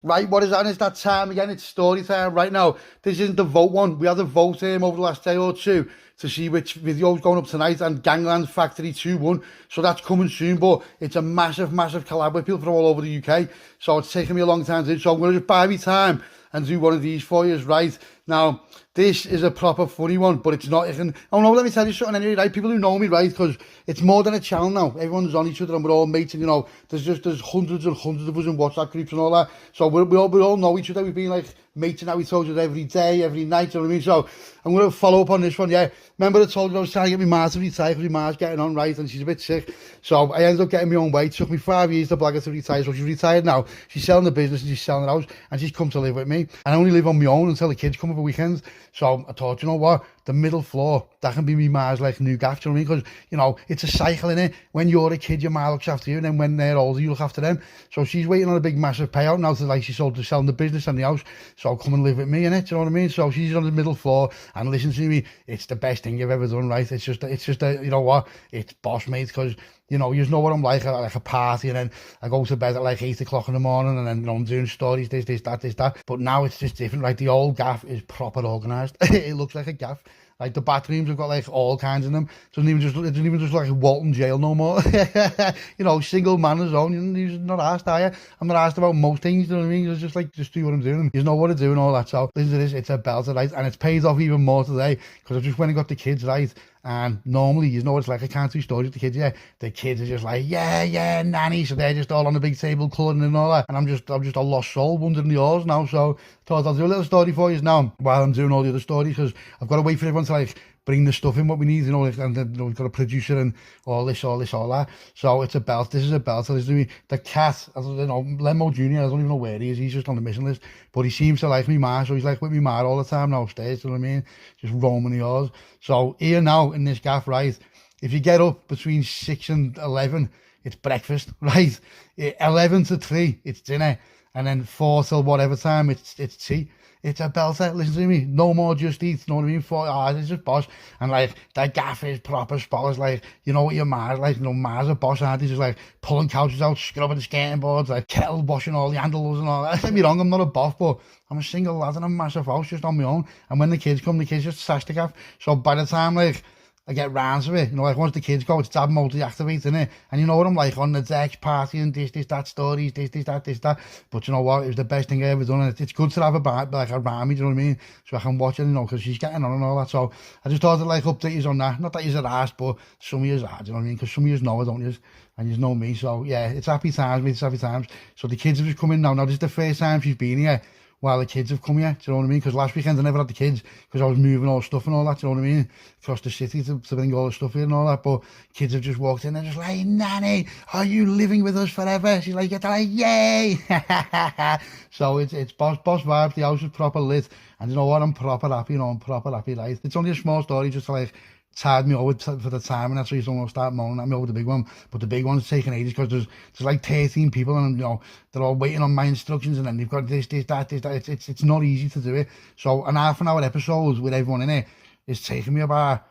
Right, what is that? It's that time again. It's story time right now. This isn't the vote one. We had a vote over the last day or two to see which video's going up tonight, and Gangland Factory 2-1. So that's coming soon, but it's a massive, massive collab with people from all over the UK. So it's taken me a long time to do. So I'm going to just buy me time and do one of these for you, right? Now, this is a proper funny one, but it's not. Oh no, let me tell you something anyway, right? People who know me, right? Because it's more than a channel now. Everyone's on each other and we're all mates, and you know, there's hundreds and hundreds of us in WhatsApp groups and all that. So we all know each other. We've been like mates and how we told you every day, every night, you know what I mean? So I'm going to follow up on this one, yeah. Remember I told you I was trying to get my ma to retire because my ma's getting on, right, and she's a bit sick. So I ended up getting my own way. It took me 5 years to blag her to retire. So she's retired now. She's selling the business and she's selling the house, and she's come to live with me. And I only live on my own until the kids come over weekends. So I thought, you know what, the middle floor, that can be me ma's like new gaff, do you know what I mean? Because, you know, it's a cycle, innit? When you're a kid, your ma looks after you, and then when they're older, you look after them. So she's waiting on a big, massive payout now to, like, she's sold to selling the business and the house. So come and live with me, innit? Do you know what I mean? So she's on the middle floor, and listen to me, it's the best thing you've ever done, right? It's just you know what? It's boss, mate, because, you know what I'm like a party, and then I go to bed at like 8 o'clock in the morning, and then, you know, I'm doing stories, this, that. But now it's just different, right? The old gaff is proper organised. It looks like a gaff. Like the bathrooms have got like all kinds in them. It doesn't even just like Walton Jail no more. You know, single man as own. You're not asked, are you? I'm not asked about most things, you know what I mean? It's just like, just do what I'm doing. You know what to do and all that. So listen to this, it's a belter, right? And it's paid off even more today because I just went and got the kids, right? And normally, you know what it's like, I can't do stories with the kids, yeah. The kids are just like, yeah, nanny. So they're just all on the big table colouring and all that. And I'm just a lost soul wandering the halls now. So I thought I'll do a little story for you now while I'm doing all the other stories, because I've got to wait for everyone to like bring the stuff in what we need, you know, like, and then, you know, we've got a producer and all that. So it's a belt. This is a belt. So this is the cat, I don't know, Lemo Jr., I don't even know where he is. He's just on the mission list, but he seems to like me ma, so he's like with me ma all the time now upstairs, you know what I mean? Just roaming the halls. So here now in this gaff, right, if you get up between 6 and 11, it's breakfast, right? 11 to 3, it's dinner. And then 4 till whatever time, it's tea. It's a belter, listen to me. No more Just Eat, you know what I mean? It's just boss. And like, that gaff is proper spoilers. Like, you know what your ma's like? You know, ma's a boss, aren't they? Just like pulling couches out, scrubbing the skating boards, like kettle washing all the handles and all that. Don't get me wrong, I'm not a boss, but I'm a single lad in a massive house just on my own. And when the kids come, the kids just sash the gaff. So by the time, like, I get round to it, you know, like once the kids go, it's dad mode to activate, innit? And you know what I'm like, on the deck, party and this, that, stories, this, that. But you know what, it was the best thing I ever done, and it's good to have like around me, do you know what I mean? So I can watch it, you know, because she's getting on and all that. So I just thought I'd like update you on that. Not that you're asked, but some of you are, do you know what I mean? Because some of you know it, don't you? And you know me, so yeah, it's happy times, mate, it's happy times. So the kids have just come in now. Now this is the first time she's been here while the kids have come here, do you know what I mean? Because last weekend I never had the kids because I was moving all stuff and all that, do you know what I mean? Across the city to bring all the stuff here and all that. But kids have just walked in, they're just like, Nanny, are you living with us forever? She's like, yay! So it's boss vibes, the house is proper lit. And you know what, I'm proper happy, you know, I'm proper happy, right? It's only a small story just to like tired me over for the time, and that's why you don't want to start moaning at me over the big one. But the big one's taking ages because there's like 13 people, and you know they're all waiting on my instructions, and then they've got this, that. It's not easy to do it. So an half an hour episodes with everyone in it is taking me about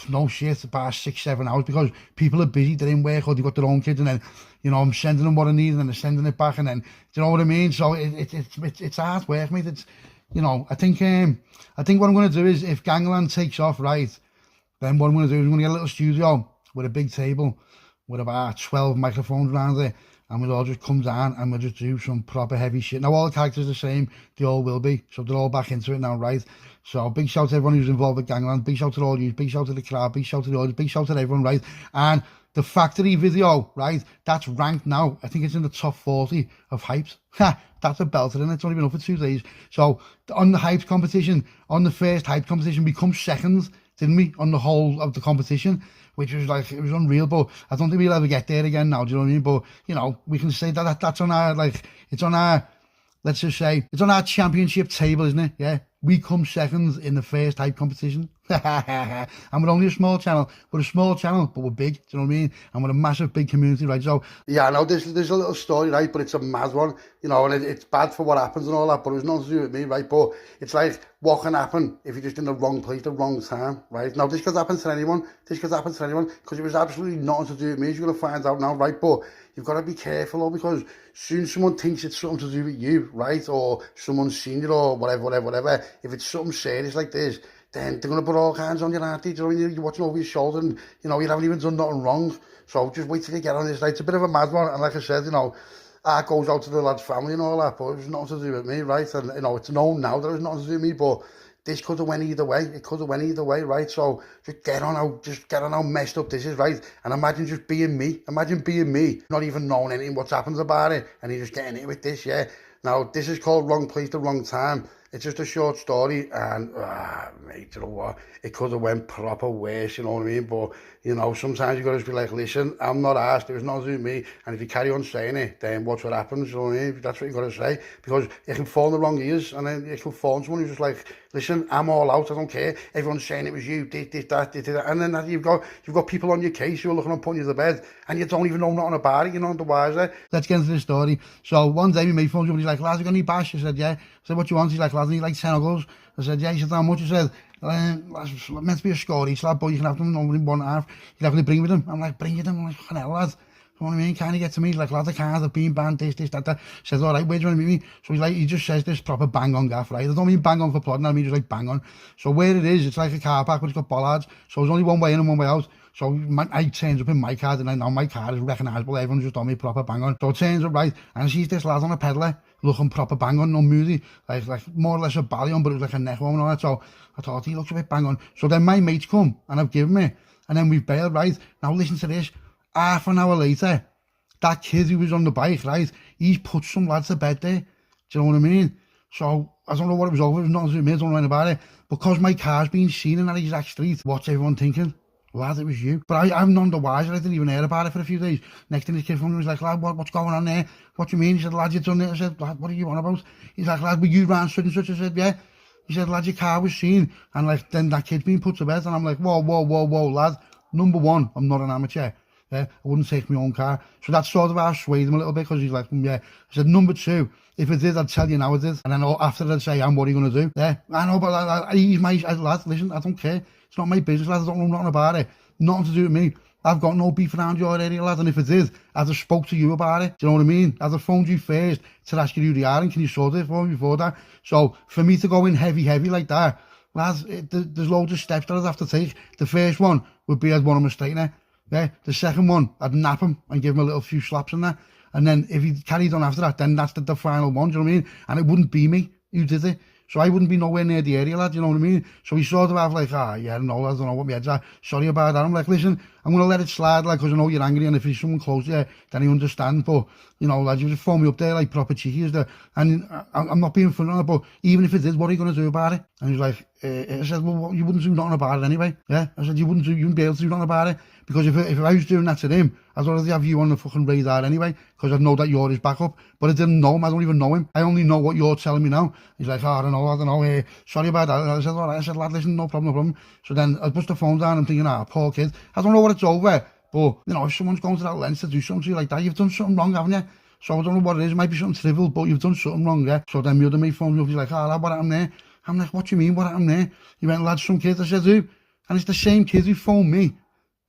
about 6-7 hours because people are busy, they're in work or they've got their own kids, and then you know I'm sending them what I need and then they're sending it back, and then do you know what I mean? So it's hard work, mate. It's, you know, I think what I'm going to do is if Gangland takes off right, then what I'm going to do is I'm going to get a little studio with a big table with about 12 microphones around it, and we'll all just come down and we'll just do some proper heavy shit. Now all the characters are the same, they all will be, so they're all back into it now, right? So big shout to everyone who's involved with Gangland, big shout to all you, big shout to the crowd, big shout to the audience, big shout to everyone, right? And the factory video, right, that's ranked now, I think it's in the top 40 of Hypes. That's a belter, and it's only been up for 2 days. So on the Hypes competition, on the first Hype competition, we come second, didn't we, on the whole of the competition, which was like, it was unreal. But I don't think we'll ever get there again now, do you know what I mean? But, you know, we can say that's on our, like, it's on our, let's just say, it's on our championship table, isn't it? Yeah, we come second in the first Hype competition. And we're only a small channel. We're a small channel, but we're big. Do you know what I mean? And we're a massive, big community, right? So, yeah, now there's a little story, right? But it's a mad one, you know, and it's bad for what happens and all that, but it's nothing to do with me, right? But it's like, what can happen if you're just in the wrong place, the wrong time, right? Now, this could happen to anyone. This could happen to anyone, because it was absolutely nothing to do with me, as you're going to find out now, right? But you've got to be careful, though, because soon someone thinks it's something to do with you, right? Or someone's seen you, or whatever. If it's something serious like this, then they're going to put all kinds on your auntie. Do you know what I mean? You're watching over your shoulder and, you know, you haven't even done nothing wrong. So just wait till you get on this. Right? It's a bit of a mad one. And like I said, you know, that goes out to the lad's family and all that, but it was nothing to do with me, right? And, you know, it's known now that it was nothing to do with me, but this could have went either way. It could have went either way, right? So just get on how messed up this is, right? And imagine just being me. Imagine being me, not even knowing anything what's happened about it, and you're just getting it with this, yeah? Now, this is called Wrong Place, the Wrong Time. It's just a short story, and mate, you know what? It could have went proper worse, you know what I mean? But, you know, sometimes you got to be like, listen, I'm not asked, it was nothing to do with me, and if you carry on saying it, then watch what happens, you know what I mean? That's what you got to say, because it can fall in the wrong ears, and then it can fall on someone who's just like, listen, I'm all out, I don't care, everyone's saying it was you, this, that, and then you've got people on your case who are looking on putting you to bed, and you don't even know nothing about it, you know, the wiser. Let's get into the story. So one day, my mate phones up, and he's like, lads, you got any bash? I said, yeah. I said, what do you want? He's like, lads, I need like 10 uggles. I said, yeah. He said, how much? I said, that's meant to be a score each, lad, but you can have them in 1.5. You have to bring with them. I'm like, bring with them. I'm like, fucking hell, lad. You know what I mean? Kind of get to me. He's like, lad, I can't, I've been banned, this, that. Says, all right, where do you want to meet me? So he's like, he just says this proper bang on gaff, right? I don't mean bang on for plodding, I mean just like bang on. So where it is, it's like a car park, but it's got bollards. So there's only one way in and one way out. So I turns up in my car, and now my car is recognisable. Everyone's just on me proper bang on. So it turns up, right, and I sees this lad on a peddler looking proper bang on, no moody, like more or less a ballion, but it was like a neck one and all that. So I thought, he looks a bit bang on. So then my mates come, and I've given me, and then we've bailed, right? Now listen to this. Half an hour later, that kid who was on the bike, right, he's put some lads to bed there. Do you know what I mean? So I don't know what it was over. It was nothing to do with me. I don't know about it. Because my car's been seen in that exact street, what's everyone thinking? Lad, it was you. But I'm none the wiser. I didn't even hear about it for a few days. Next thing, the kid from me was like, lad, what's going on there? What do you mean? He said, lad, you done it. I said, lad, what are you on about? He's like, lad, were you round such and such? I said, yeah. He said, lad, your car was seen. And like, then that kid's been put to bed. And I'm like, whoa, lad. Number one, I'm not an amateur. Yeah, I wouldn't take my own car. So that's sort of how I swayed him a little bit, because he's like, yeah. I said, number two, if it did, I'd tell you now it did. And then after I'd say, and what are you going to do? Yeah, I know, but he's my lad. Listen, I don't care. It's not my business, lad. I don't know nothing about it. Nothing to do with me. I've got no beef around your area, lad. And if it did, I'd have spoke to you about it. Do you know what I mean? I'd have phoned you first to ask you who they are, and can you sort it for me before that? So for me to go in heavy like that, lads, there's loads of steps that I'd have to take. The first one would be I'd want him a straightener. Yeah. The second one, I'd nap him and give him a little few slaps in there. And then if he carried on after that, then that's the final one, do you know what I mean? And it wouldn't be me who did it. So I wouldn't be nowhere near the area, lad, you know what I mean? So he sort of have like, yeah, no, I don't know what my head's at. Sorry about that. I'm like, listen, I'm going to let it slide, like, because I know you're angry, and if he's someone close to you, then he understands. But, you know, lad, you just phone me up there like proper cheeky as the, and I'm not being funny on it, but even if it is, what are you going to do about it? And he's like, I said, well, you wouldn't do nothing about it anyway. Yeah, I said, you wouldn't be able to do nothing about it. Because if I was doing that to him, I'd already have you on the fucking radar anyway, because I'd know that you're his backup. But I didn't know him, I don't even know him. I only know what you're telling me now. He's like, I don't know, sorry about that. I said, all right. I said, lad, listen, no problem. So then I put the phone down, I'm thinking, poor kid. I don't know what it's over, but, you know, if someone's going to that length to do something to you like that, you've done something wrong, haven't you? So I don't know what it is, it might be something trivial, but you've done something wrong, yeah? So then my other mate phoned me up, he's like, lad, what happened there? I'm like, what do you mean, what happened there? He went, lad, some kid. I said, who? And it's the same kid who phoned me.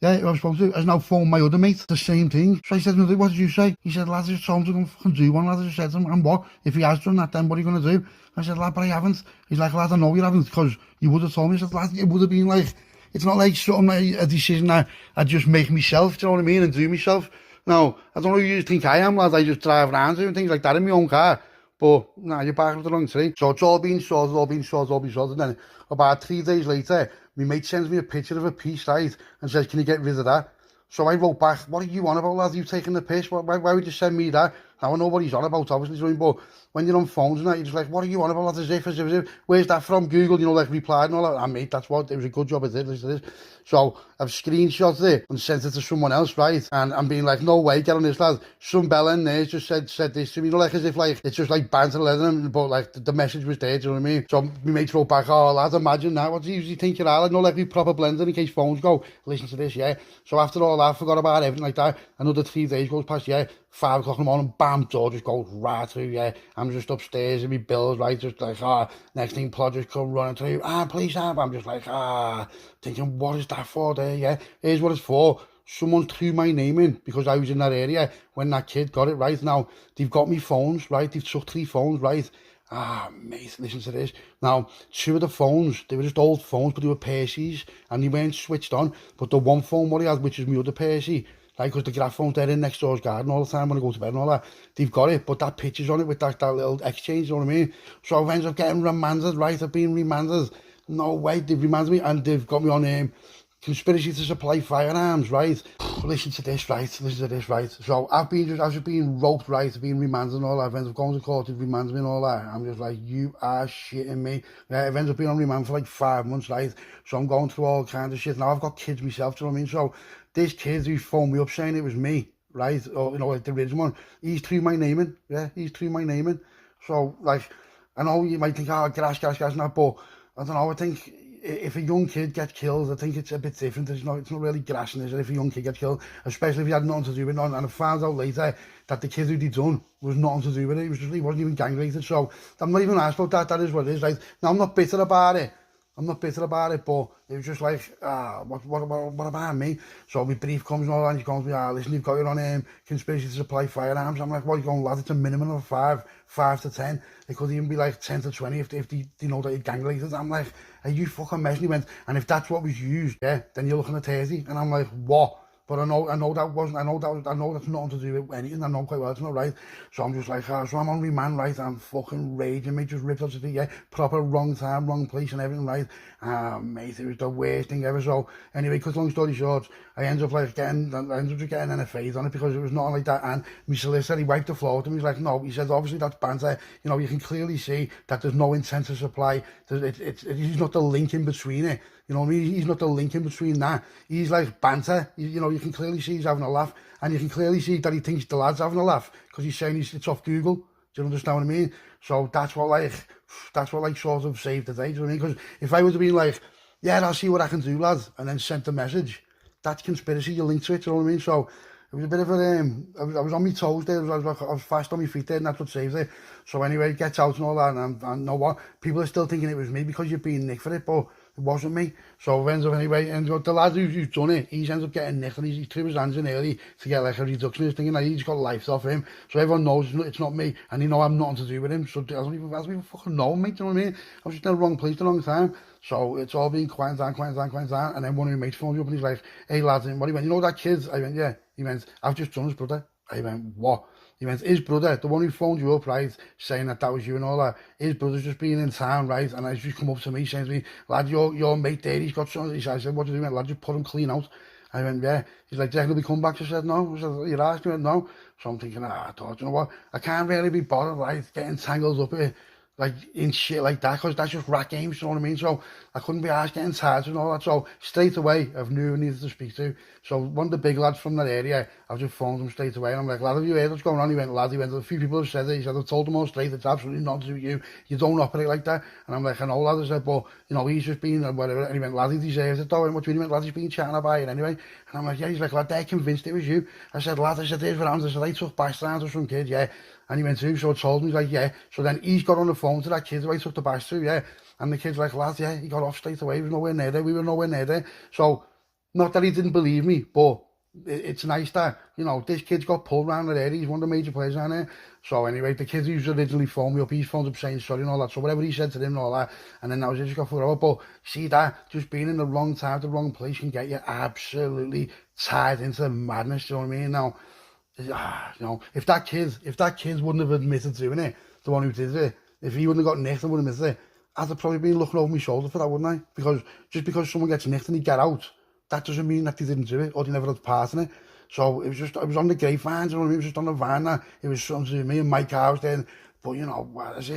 Yeah, I was supposed to, has now phoned my other mate, the same thing. So I said, what did you say? He said, lad, I just told him to go fucking do one, lad. I just said to him, and what? If he has done that, then what are you going to do? I said, lad, but I haven't. He's like, lad, I know you haven't, because you would have told me. I said, lad, it would have been like, it's not like something like a decision that I just make myself, do you know what I mean, and do myself. Now, I don't know who you think I am, lad. I just drive around and things like that in my own car. But, nah, you're back with the wrong tree. So it's all been sorted. And then about 3 days later, my mate sends me a picture of a piece, right, and says, can you get rid of that? So I wrote back, what are you on about, lad? You taking the piss? Why would you send me that? Now I know what he's on about, obviously, so, but when you're on phones and that, you're just like, what are you on about? As if, where's that from? Google, you know, like replied and all that. And mate, that's what, it was a good job I did, listen to this. So I've screenshotted it and sent it to someone else, right? And I'm being like, no way, get on this, lad. Some bell in there just said this to me, you know, like as if like, it's just like banter leather, but like the message was there, do you know what I mean? So my mate wrote back, oh lad, imagine that, what do you usually think you're at? No, like we proper blender in case phones go, listen to this, yeah. So after all that, I forgot about everything like that. Another 3 days goes past, yeah. 5 o'clock in the morning, bam, door just goes right through, yeah. I'm just upstairs in my bills, right, just like, next thing, Plod just come running through, police have, I'm just like, thinking, what is that for there, yeah? Here's what it's for. Someone threw my name in because I was in that area when that kid got it, right? Now, they've got me phones, right? They've took 3 phones, right? Mate, listen to this. Now, 2 of the phones, they were just old phones, but they were Percy's, and they weren't switched on. But the one phone what he had, which is my other Percy, like, because the graph phone's there in next door's garden all the time when I go to bed and all that, they've got it, but that picture's on it with that little exchange, you know what I mean? So I've ended up getting remanded, right? I've been remanded. No way, they've remanded me, and they've got me on conspiracy to supply firearms, right? Listen to this, right? Listen to this, right? So I've just been roped, right? I've been remanded and all that. I've ended up going to court, they've remanded me and all that. I'm just like, you are shitting me. Yeah, I've ended up being on remand for like 5 months, right? So I'm going through all kinds of shit. Now I've got kids myself, do you know what I mean? So this kid who phoned me up saying it was me, right? Or, you know, like the original one, he's threw my name in. Yeah, he's threw my name in. So, like, I know you might think, grass, and that, but I don't know, I think if a young kid gets killed, I think it's a bit different. It's not really grassing, is it, if a young kid gets killed, especially if he had nothing to do with it. And I found out later that the kid who they'd done was nothing to do with it. He wasn't even gang related. So I'm not even asked about that. That is what it is, right? Now, I'm not bitter about it. But it was just like, what about me? So my brief comes and all that, and he goes, listen, you've got your own conspiracy to supply firearms. I'm like, what are you going, lad? It's a minimum of 5 to 10. It could even be like 10 to 20 if they know that you're gang related. I'm like, are you fucking messing? He went, and if that's what was used, yeah, then you're looking at 30. And I'm like, what? But I know that's nothing to do with anything. I know quite well it's not right. So I'm just like, so I'm on remand, right? I'm fucking raging, mate, just ripped out the feet, yeah. Proper wrong time, wrong place and everything, right? Mate, it was the worst thing ever. So anyway, cut long story short, I ended up getting NFA'd on it because it was not like that. And my solicitor, he wiped the floor with him. He's like, no, he said, obviously that's banter. You know, you can clearly see that there's no intent to supply. He's not the link in between it. You know what I mean? He's not the link in between that. He's like banter. You know, you can clearly see he's having a laugh. And you can clearly see that he thinks the lad's having a laugh because he's saying it's off Google. Do you understand what I mean? So that's what sort of saved the day. Do you know what I mean? Because if I would have been like, yeah, I'll see what I can do, lad, and then sent the message, that's conspiracy, you link to it, do you know what I mean? So it was a bit of I was on my toes there, I was fast on my feet there, and that's what saved it. So anyway, it gets out and all that, and I know what, people are still thinking it was me because you're being nicked for it, but it wasn't me. So it ends up anyway, and the lad who's done it, he ends up getting nicked, and he threw his hands in early to get like a reduction. He's thinking that he's got life off him, so everyone knows it's not me, and they know I'm nothing to do with him. So I don't even fucking know him, mate. Do you know what I mean? I was just in the wrong place at the wrong time. So it's all been quiet down. And then one of my mates phoned me up and he's like, hey lads, and what he went, you know that kid? I went, yeah. He went, I've just done his brother. I went, what? He went, his brother, the one who phoned you up, right, saying that was you and all that, his brother's just been in town, right, and he's just come up to me, saying to me, lad, your mate there, he's got something. I said, what do you mean, lad, just put him clean out. I went, yeah. He's like, do you come back? I said, no. I said, you're asking? He went, no. So I'm thinking, I thought, you know what, I can't really be bothered, right, getting tangled up with like in shit like that, because that's just rat games, you know what I mean? So I couldn't be asked getting tired and all that. So straight away, I've knew I needed to speak to. So one of the big lads from that area, I've just phoned him straight away. And I'm like, lad, have you heard what's going on? He went, lad, a few people have said it. He said, I've told them all straight, it's absolutely not to do with you. You don't operate like that. And I'm like, I know, lad. I said, but, you know, he's just been, whatever. And he went, lad, he deserves it though. And what do you mean? He went, lad, he's been chatting about it anyway. And I'm like, yeah. He's like, lad, they're convinced it was you. I said, lad, there's rounds. I said, I took bash rounds with some kid, yeah. And he went through, so I told him, he's like, yeah. So then he's got on the phone to that kid who I took the bash through, yeah. And the kid's like, lad, yeah, he got off straight away. He was nowhere near there. We were nowhere near there. So, not that he didn't believe me, but it's nice that, you know, this kid's got pulled around the area. He's one of the major players around there. So anyway, the kid who's originally phoned me up, he's phoned up saying sorry and all that. So whatever he said to him and all that, and then that was it, just got forgot about. But see that, just being in the wrong time, the wrong place can get you absolutely tied into the madness, you know what I mean? Now, you know, if that kid wouldn't have admitted doing it, the one who did it, if he wouldn't have got nicked and wouldn't have admitted it, I'd have probably been looking over my shoulder for that, wouldn't I? Because just because someone gets nicked and they get out, that doesn't mean that they didn't do it or they never had part in it. So it was on the grapevine, you know what I mean? It was just on the vine that it was something to me and Mike Howes then. But you know, as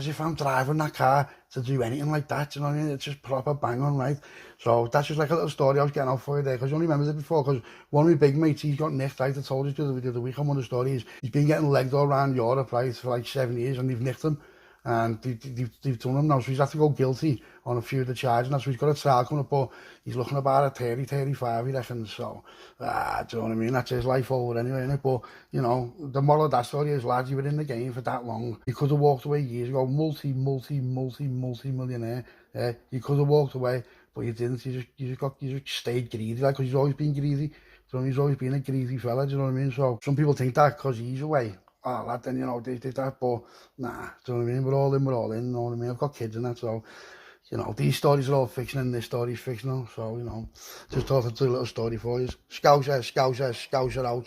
if I'm driving that car to do anything like that, you know what I mean? It's just proper bang on, right? So that's just like a little story I was getting off for you there, because you only remembered it before, because one of my big mates, he's got nicked, right? I told you the other week on one of the stories. He's been getting legged all around Europe, right, for like 7 years, and they've nicked him. And they've done him now, so he's had to go guilty on a few of the charges, and that's so he's got a trial coming up, but he's looking about at 30, 35, he reckons, so, do you know what I mean, that's his life over anyway, innit? But, you know, the moral of that story is, lads, you were in the game for that long, you could have walked away years ago, multi-millionaire, yeah, you could have walked away, but you didn't, you just stayed greedy, like, because he's always been greedy, so he's always been a greedy fella, do you know what I mean? So, some people think that because he's away, oh, lad, then, you know, they did that, but nah, do you know what I mean? We're all in, you know what I mean? I've got kids and that, so, you know, these stories are all fiction and this story's fictional, so, you know, just thought I'd do a little story for you. Scouser out.